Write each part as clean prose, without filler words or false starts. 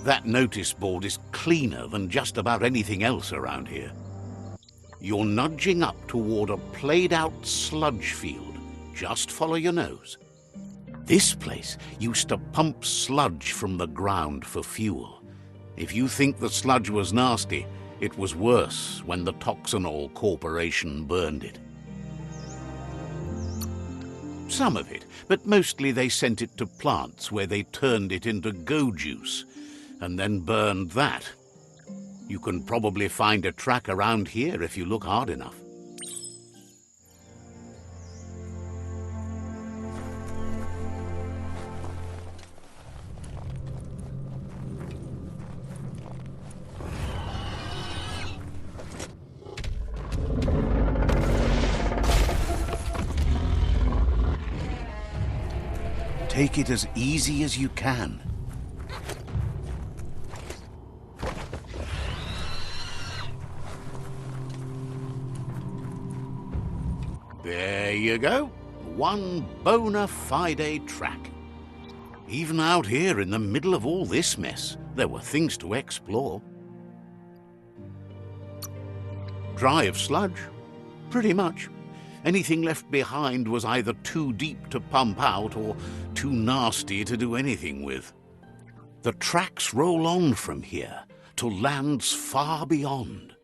That notice board is cleaner than just about anything else around here. You're nudging up toward a played-out sludge field. Just follow your nose. This place used to pump sludge from the ground for fuel. If you think the sludge was nasty, it was worse when the Toxanol Corporation burned it. Some of it, but mostly they sent it to plants where they turned it into go juice, and then burned that. You can probably find a track around here if you look hard enough. Take it as easy as you can. There you go. One bona fide track. Even out here in the middle of all this mess, there were things to explore. Dry of sludge? Pretty much. Anything left behind was either too deep to pump out or too nasty to do anything with. The tracks roll on from here to lands far beyond.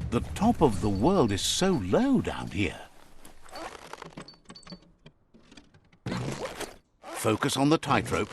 The top of the world is so low down here. Focus on the tightrope.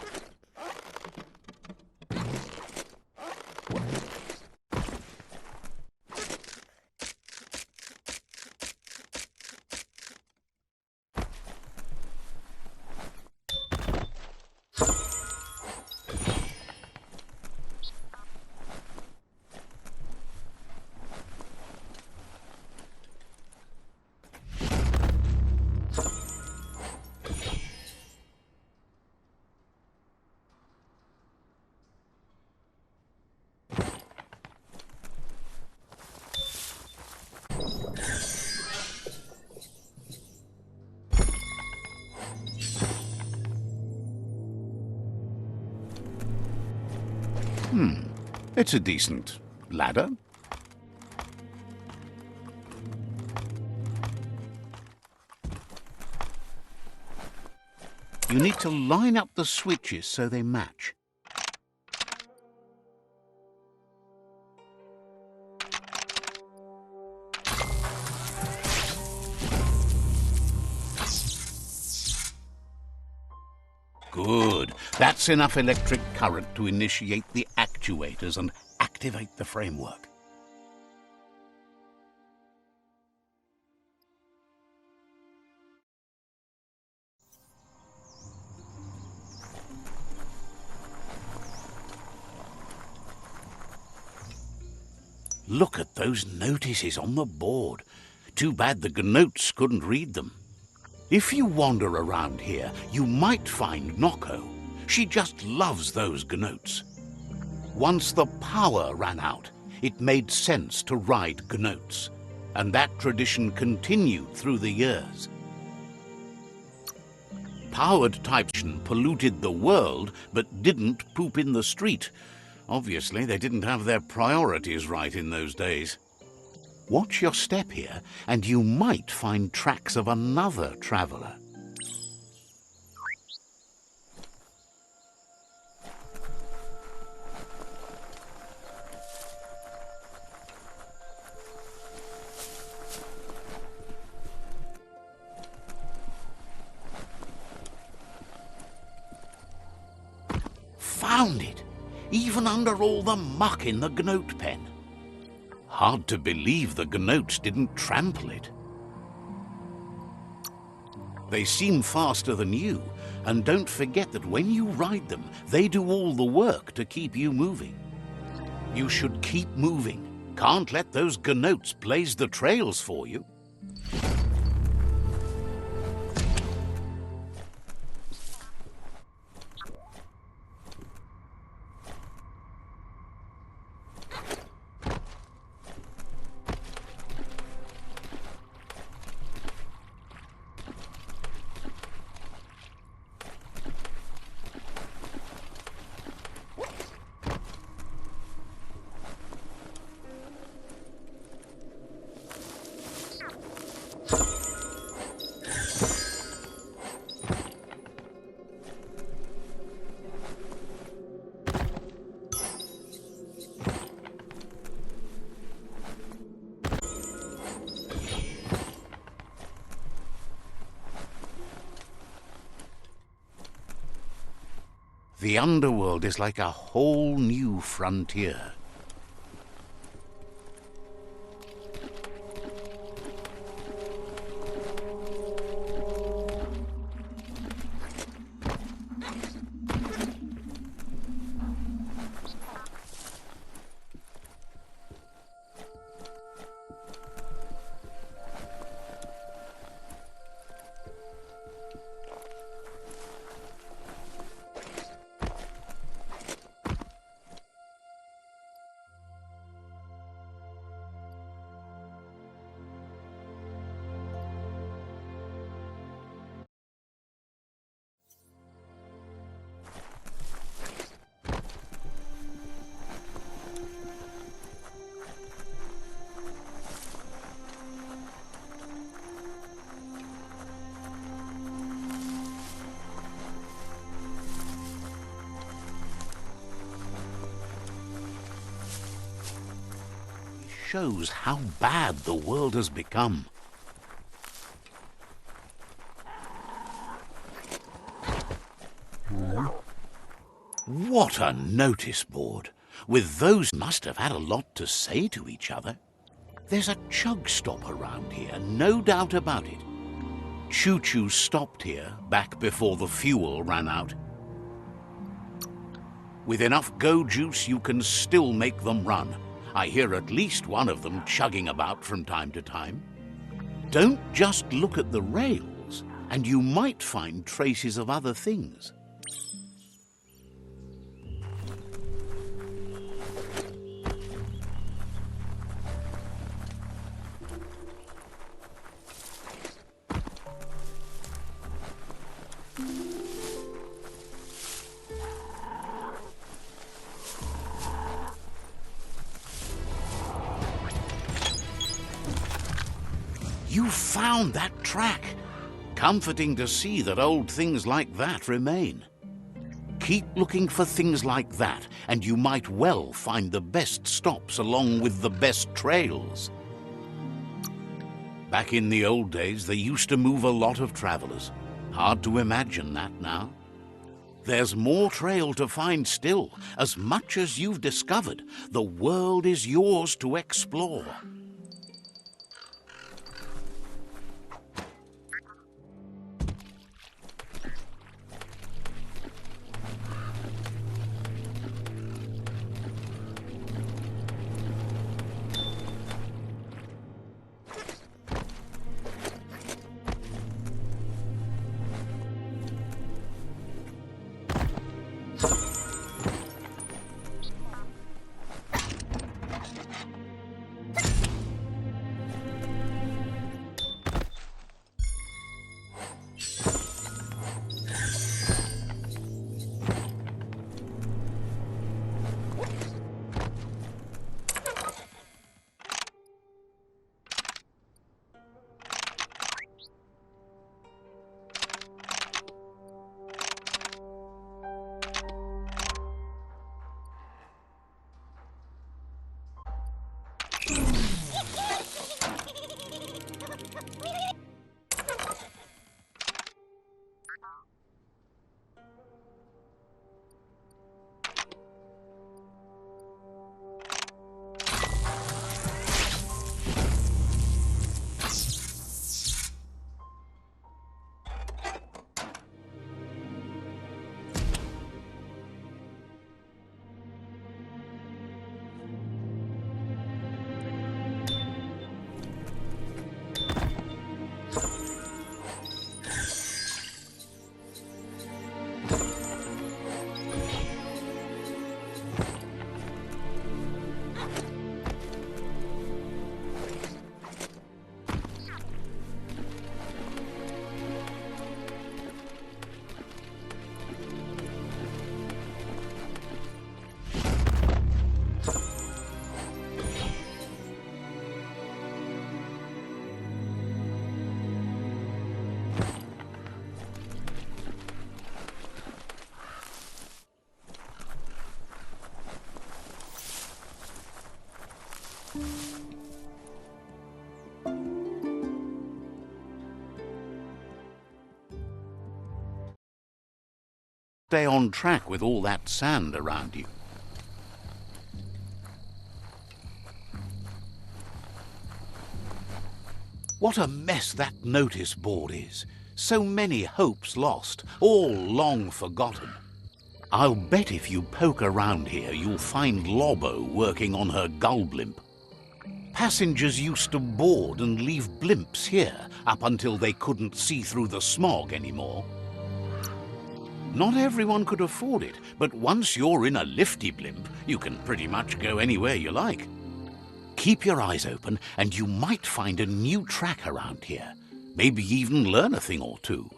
It's a decent ladder. You need to line up the switches so they match. Good. That's enough electric current to initiate the actuators and activate the framework. Look at those notices on the board. Too bad the Gnotes couldn't read them. If you wander around here, you might find Noko. She just loves those gnotes. Once the power ran out, it made sense to ride gnotes, and that tradition continued through the years. Powered types polluted the world, but didn't poop in the street. Obviously, they didn't have their priorities right in those days. Watch your step here, and you might find tracks of another traveler. Found it! Even under all the muck in the gnote pen. Hard to believe the gnotes didn't trample it. They seem faster than you, and don't forget that when you ride them, they do all the work to keep you moving. You should keep moving. Can't let those gnotes blaze the trails for you. The underworld is like a whole new frontier. Shows how bad the world has become. What a notice board! With those must have had a lot to say to each other. There's a chug stop around here, no doubt about it. Choo-choo stopped here back before the fuel ran out. With enough go juice, you can still make them run. I hear at least one of them chugging about from time to time. Don't just look at the rails, and you might find traces of other things. You found that track. Comforting to see that old things like that remain. Keep looking for things like that, and you might well find the best stops along with the best trails. Back in the old days, they used to move a lot of travelers. Hard to imagine that now. There's more trail to find still. As much as you've discovered, the world is yours to explore. stay on track with all that sand around you. What a mess that notice board is. So many hopes lost, all long forgotten. I'll bet if you poke around here, you'll find Lobo working on her gull blimp. Passengers used to board and leave blimps here up until they couldn't see through the smog anymore. Not everyone could afford it, but once you're in a lifty blimp, you can pretty much go anywhere you like. Keep your eyes open and you might find a new track around here. Maybe even learn a thing or two.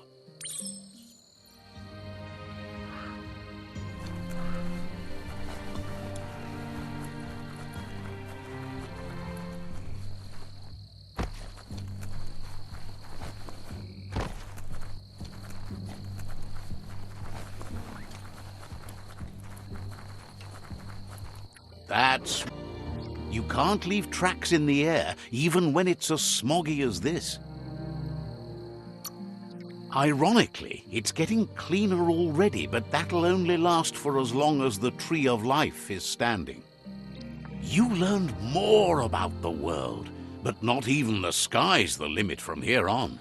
You can't leave tracks in the air, even when it's as smoggy as this. Ironically, it's getting cleaner already, but that'll only last for as long as the Tree of Life is standing. You learned more about the world, but not even the sky's the limit from here on.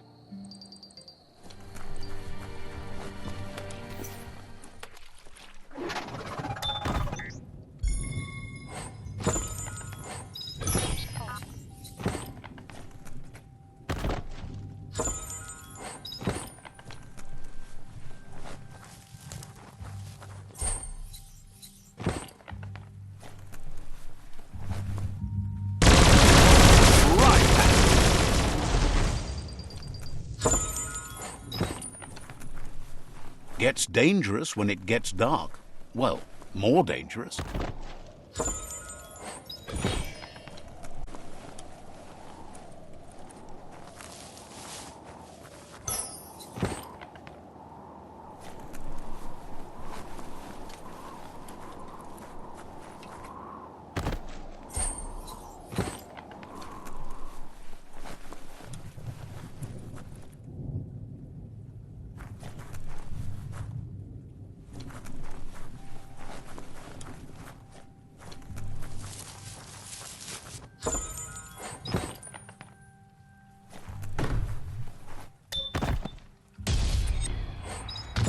Gets dangerous when it gets dark. Well, more dangerous.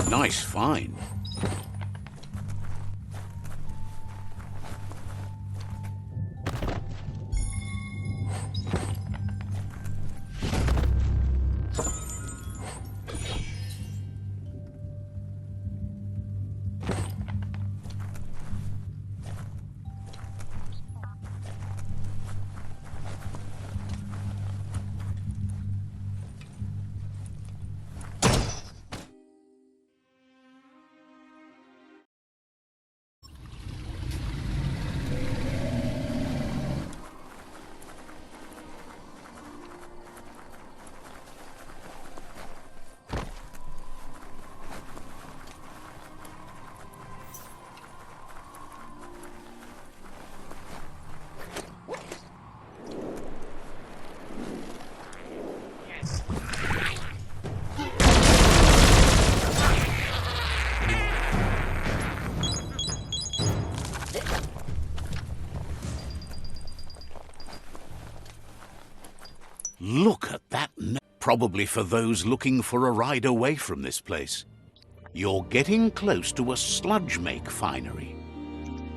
Nice find. Look at that. Probably for those looking for a ride away from this place. You're getting close to a sludge make finery.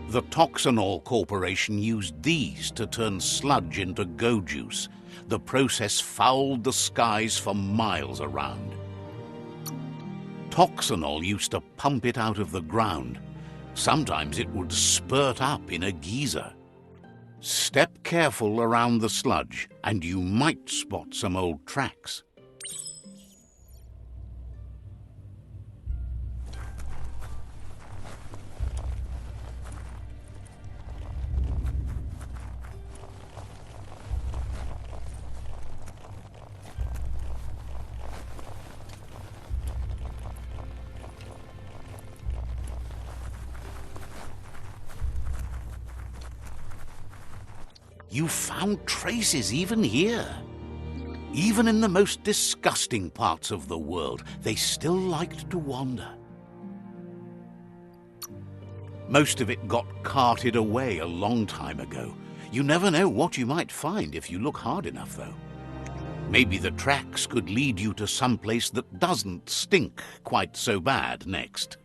The Toxanol Corporation used these to turn sludge into go juice. The process fouled the skies for miles around. Toxanol used to pump it out of the ground. Sometimes it would spurt up in a geyser. Step careful around the sludge, and you might spot some old tracks. You found traces even here. Even in the most disgusting parts of the world, they still liked to wander. Most of it got carted away a long time ago. You never know what you might find if you look hard enough, though. Maybe the tracks could lead you to someplace that doesn't stink quite so bad next.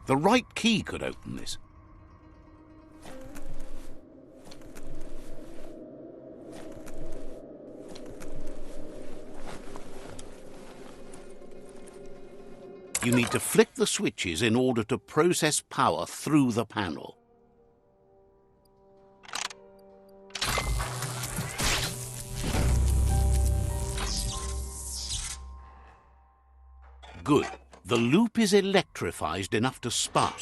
The right key could open this. You need to flick the switches in order to process power through the panel. Good. The loop is electrified enough to spark.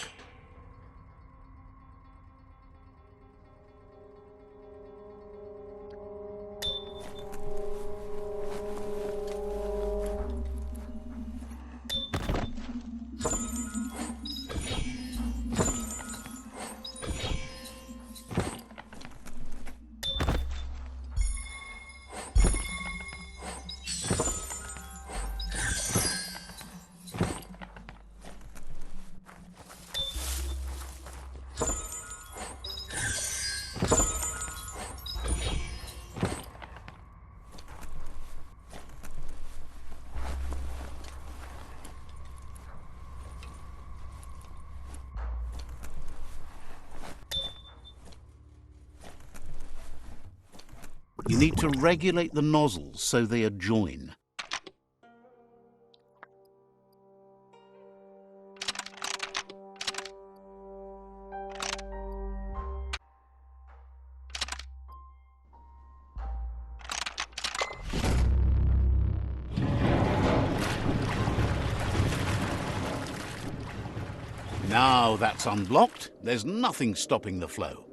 You need to regulate the nozzles so they adjoin. Now that's unblocked, there's nothing stopping the flow.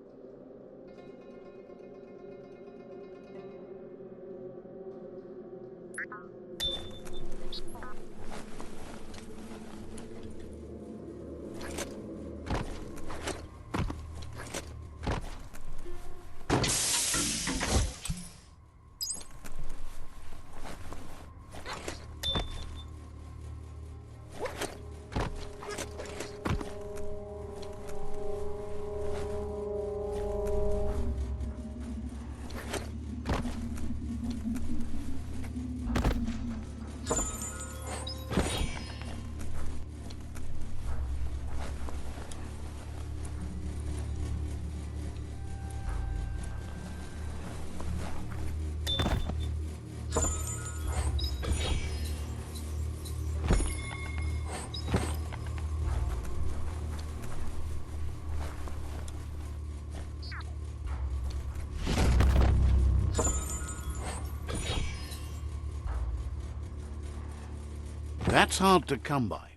That's hard to come by.